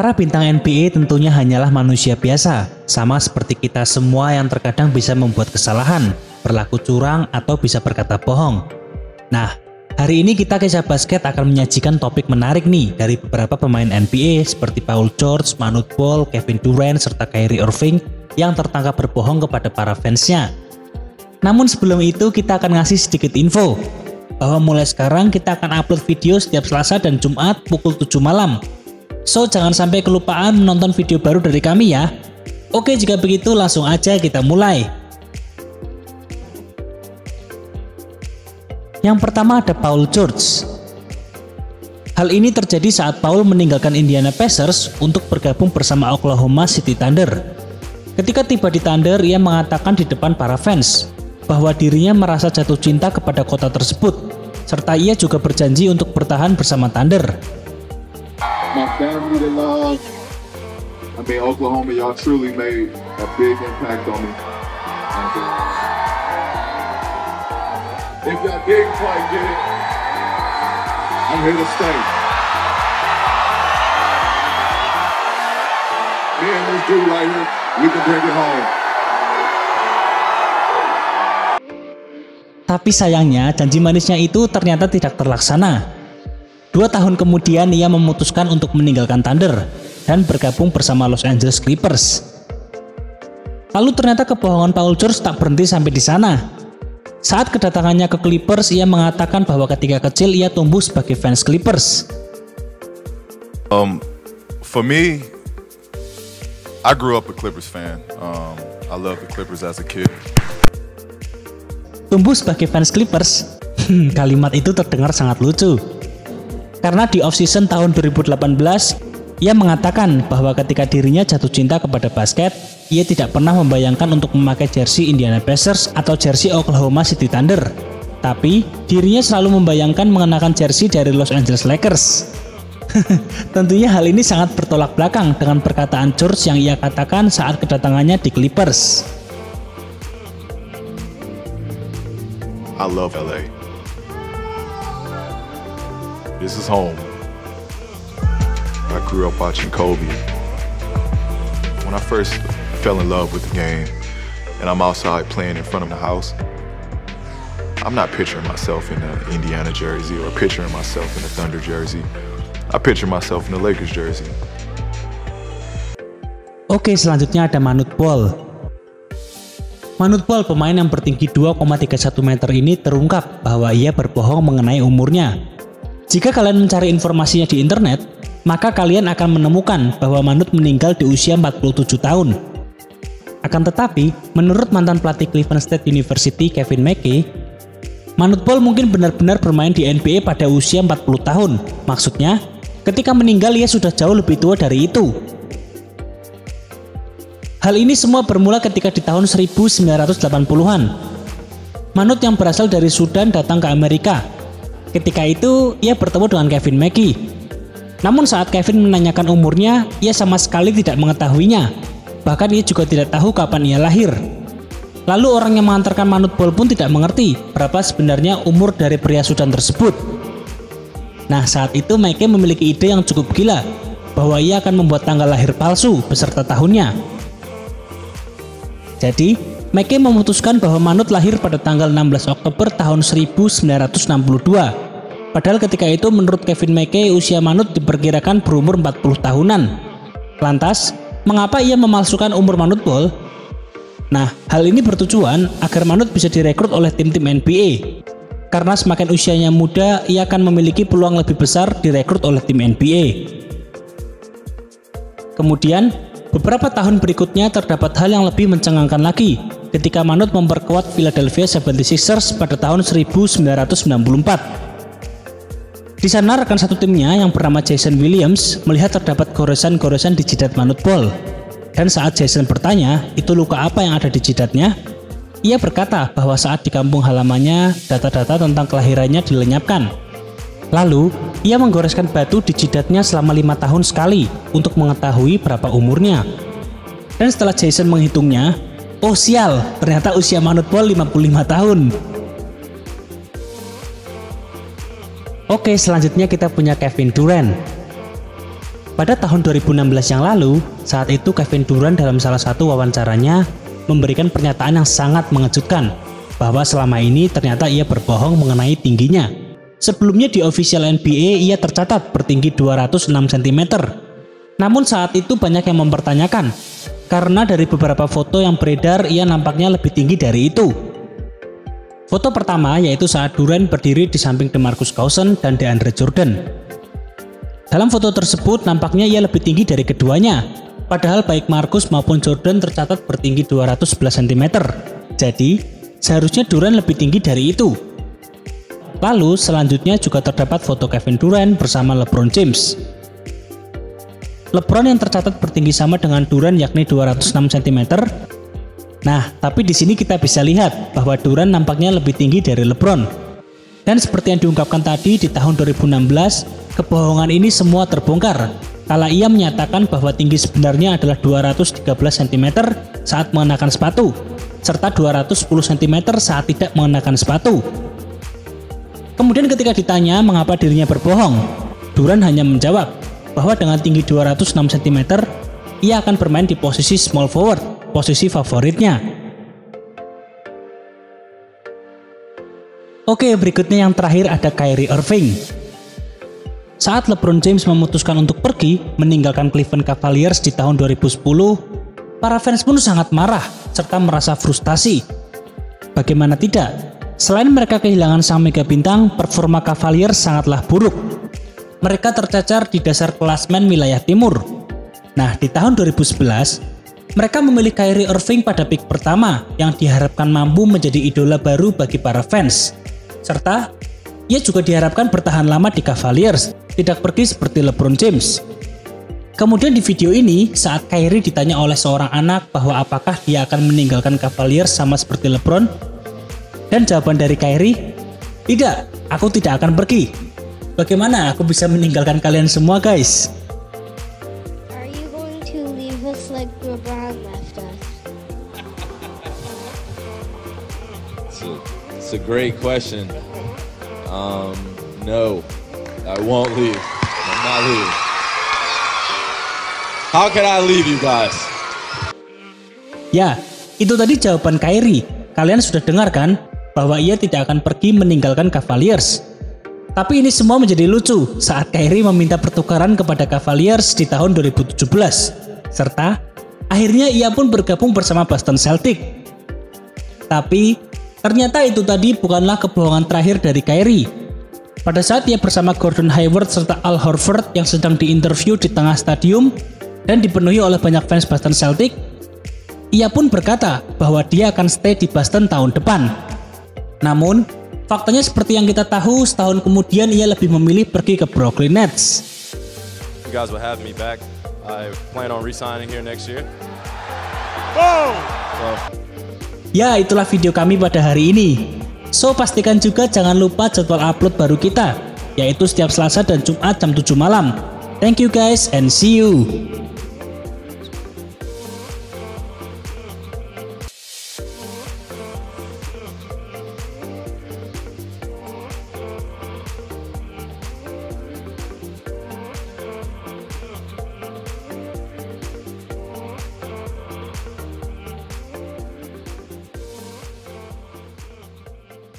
Para bintang NBA tentunya hanyalah manusia biasa, sama seperti kita semua yang terkadang bisa membuat kesalahan, berlaku curang, atau bisa berkata bohong. Nah, hari ini kita Kisah Basket akan menyajikan topik menarik nih dari beberapa pemain NBA seperti Paul George, Manute Bol, Kevin Durant, serta Kyrie Irving yang tertangkap berbohong kepada para fansnya. Namun sebelum itu kita akan ngasih sedikit info bahwa mulai sekarang kita akan upload video setiap Selasa dan Jumat pukul 7 malam. So jangan sampai kelupaan menonton video baru dari kami ya. Oke, jika begitu langsung aja kita mulai. Yang pertama ada Paul George. Hal ini terjadi saat Paul meninggalkan Indiana Pacers untuk bergabung bersama Oklahoma City Thunder. Ketika tiba di Thunder, ia mengatakan di depan para fans bahwa dirinya merasa jatuh cinta kepada kota tersebut, serta ia juga berjanji untuk bertahan bersama Thunder. My family they love. Oklahoma, y'all truly made a big impact on me. If y'all didn't quite get it, I'm here to stay. Me and this dude right here, we can bring it home. Tapi sayangnya janji manisnya itu ternyata tidak terlaksana. 2 tahun kemudian ia memutuskan untuk meninggalkan Thunder dan bergabung bersama Los Angeles Clippers. Lalu ternyata kebohongan Paul George tak berhenti sampai di sana. Saat kedatangannya ke Clippers, ia mengatakan bahwa ketika kecil ia tumbuh sebagai fans Clippers. For me, I grew up a Clippers fan. I love the Clippers as a kid. Tumbuh sebagai fans Clippers? Kalimat itu terdengar sangat lucu. Karena di off-season tahun 2018, ia mengatakan bahwa ketika dirinya jatuh cinta kepada basket, ia tidak pernah membayangkan untuk memakai jersey Indiana Pacers atau jersey Oklahoma City Thunder. Tapi, dirinya selalu membayangkan mengenakan jersey dari Los Angeles Lakers. Tentunya hal ini sangat bertolak belakang dengan perkataan George yang ia katakan saat kedatangannya di Clippers. I love LA. This is home. I grew up watching Kobe. When I first fell in love with the game and I'm outside playing in front of the house, I'm not picturing myself in an Indiana jersey or picturing myself in a Thunder jersey. I picture myself in a Lakers jersey. Oke, selanjutnya ada Manute Bol. Manute Bol, pemain yang bertinggi 2,31 meter ini terungkap bahwa ia berbohong mengenai umurnya. Jika kalian mencari informasinya di internet, maka kalian akan menemukan bahwa Manute meninggal di usia 47 tahun. Akan tetapi, menurut mantan pelatih Cleveland State University Kevin McKay, Manute Bol mungkin benar-benar bermain di NBA pada usia 40 tahun. Maksudnya, ketika meninggal ia sudah jauh lebih tua dari itu. Hal ini semua bermula ketika di tahun 1980-an. Manute yang berasal dari Sudan datang ke Amerika. Ketika itu, ia bertemu dengan Kevin McKay. Namun saat Kevin menanyakan umurnya, ia sama sekali tidak mengetahuinya. Bahkan ia juga tidak tahu kapan ia lahir. Lalu orang yang mengantarkan Manute Bol pun tidak mengerti berapa sebenarnya umur dari pria Sudan tersebut. Nah, saat itu McKay memiliki ide yang cukup gila, bahwa ia akan membuat tanggal lahir palsu beserta tahunnya. Jadi, McKay memutuskan bahwa Manute lahir pada tanggal 16 Oktober tahun 1962. Padahal ketika itu menurut Kevin McKay usia Manute diperkirakan berumur 40 tahunan. Lantas, mengapa ia memalsukan umur Manute Bol? Nah, hal ini bertujuan agar Manute bisa direkrut oleh tim-tim NBA. Karena semakin usianya muda, ia akan memiliki peluang lebih besar direkrut oleh tim NBA. Kemudian, beberapa tahun berikutnya terdapat hal yang lebih mencengangkan lagi ketika Manute memperkuat Philadelphia 76ers pada tahun 1994. Di sana rekan satu timnya yang bernama Jason Williams melihat terdapat goresan-goresan di jidat Manute Bol. Dan saat Jason bertanya, itu luka apa yang ada di jidatnya? Ia berkata bahwa saat di kampung halamannya, data-data tentang kelahirannya dilenyapkan. Lalu, ia menggoreskan batu di jidatnya selama 5 tahun sekali untuk mengetahui berapa umurnya. Dan setelah Jason menghitungnya, oh sial, ternyata usia Manute Bol 55 tahun. Oke, selanjutnya kita punya Kevin Durant. Pada tahun 2016 yang lalu, saat itu Kevin Durant dalam salah satu wawancaranya memberikan pernyataan yang sangat mengejutkan bahwa selama ini ternyata ia berbohong mengenai tingginya. Sebelumnya di official NBA ia tercatat bertinggi 206 cm. Namun saat itu banyak yang mempertanyakan karena dari beberapa foto yang beredar ia nampaknya lebih tinggi dari itu. Foto pertama yaitu saat Durant berdiri di samping DeMarcus Cousins dan DeAndre Jordan. Dalam foto tersebut nampaknya ia lebih tinggi dari keduanya, padahal baik Marcus maupun Jordan tercatat bertinggi 211 cm. Jadi, seharusnya Durant lebih tinggi dari itu. Lalu, selanjutnya juga terdapat foto Kevin Durant bersama LeBron James. LeBron yang tercatat bertinggi sama dengan Durant yakni 206 cm. Nah, tapi di sini kita bisa lihat bahwa Durant nampaknya lebih tinggi dari LeBron. Dan seperti yang diungkapkan tadi di tahun 2016, kebohongan ini semua terbongkar kala ia menyatakan bahwa tinggi sebenarnya adalah 213 cm saat mengenakan sepatu, serta 210 cm saat tidak mengenakan sepatu. Kemudian ketika ditanya mengapa dirinya berbohong, Durant hanya menjawab bahwa dengan tinggi 206 cm, ia akan bermain di posisi small forward, posisi favoritnya. Oke, berikutnya yang terakhir ada Kyrie Irving. Saat LeBron James memutuskan untuk pergi meninggalkan Cleveland Cavaliers di tahun 2010, para fans pun sangat marah serta merasa frustasi. Bagaimana tidak? Selain mereka kehilangan sang mega bintang, performa Cavaliers sangatlah buruk. Mereka tercacar di dasar klasmen wilayah timur. Nah, di tahun 2011, mereka memilih Kyrie Irving pada pick pertama yang diharapkan mampu menjadi idola baru bagi para fans. Serta, ia juga diharapkan bertahan lama di Cavaliers, tidak pergi seperti LeBron James. Kemudian di video ini, saat Kyrie ditanya oleh seorang anak bahwa apakah dia akan meninggalkan Cavaliers sama seperti LeBron, dan jawaban dari Kyrie, "Tidak, aku tidak akan pergi. Bagaimana aku bisa meninggalkan kalian semua, guys?" Are you going to leave us like LeBron left us? It's a great question. No, I won't leave. I'm not leaving. How can I leave you guys? Ya, itu tadi jawaban Kyrie. Kalian sudah dengar kan bahwa ia tidak akan pergi meninggalkan Cavaliers. Tapi ini semua menjadi lucu saat Kyrie meminta pertukaran kepada Cavaliers di tahun 2017. Serta akhirnya ia pun bergabung bersama Boston Celtics. Tapi ternyata itu tadi bukanlah kebohongan terakhir dari Kyrie. Pada saat ia bersama Gordon Hayward serta Al Horford yang sedang diinterview di tengah stadium dan dipenuhi oleh banyak fans Boston Celtics, ia pun berkata bahwa dia akan stay di Boston tahun depan. Namun, faktanya seperti yang kita tahu, setahun kemudian ia lebih memilih pergi ke Brooklyn Nets. You guys will have me back. I plan on re-signing here next year. Ya, itulah video kami pada hari ini. So, pastikan juga jangan lupa jadwal upload baru kita, yaitu setiap Selasa dan Jumat jam 7 malam. Thank you guys and see you.